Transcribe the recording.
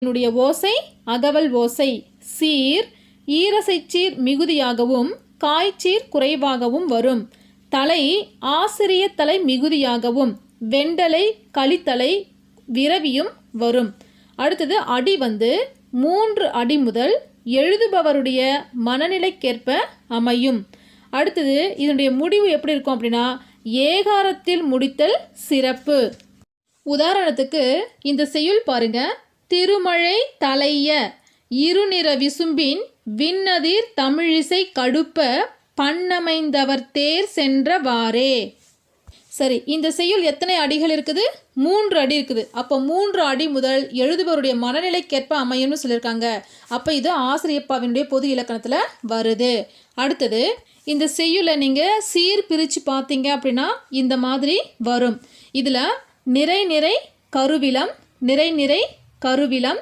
என்னுடைய ஓசை அகவல் ஓசை. சீர் ஈரசைச்சீர் மிகுதியாகவும் காய்ச்சீர் குறைவாகவும் வரும். தலை ஆசிரிய தலை மிகுதியாகவும் வெண்டலை கலித்தலை விரவியும் வரும். அடுத்தது அடி 3 அடி முதல் எழுதுபவருடைய மனநிலைக்கேற்ப அமையும். அடுத்தது இதனுடைய முடிவு எப்படி இருக்கும் அப்படின்னா ஏகாரத்தில் முடித்தல் சிறப்பு. உதாரணத்துக்கு இந்த செய்யுள் பாருங்க. திருமழை தலைய இருநிற விசும்பின் விண்ணதிர் தமிழிசை கடுப்ப பண்ணமைந்தவர் தேர் சென்றவாறே. சரி, இந்த செய்யுள் எத்தனை அடிகள் இருக்குது? 3 அடி இருக்குது. அப்போ 3 அடி முதல் எழுதுபவருடைய மனநிலைக்கேற்ப அமையும்னு சொல்லியிருக்காங்க. அப்போ இது ஆசிரியப்பாவினுடைய பொது இலக்கணத்தில் வருது. அடுத்தது இந்த செய்யுளை நீங்கள் சீர் பிரித்து பார்த்தீங்க அப்படின்னா இந்த மாதிரி வரும். இதில் நிறை நிறை கருவிலம், நிறை நிறை கருவிலம்,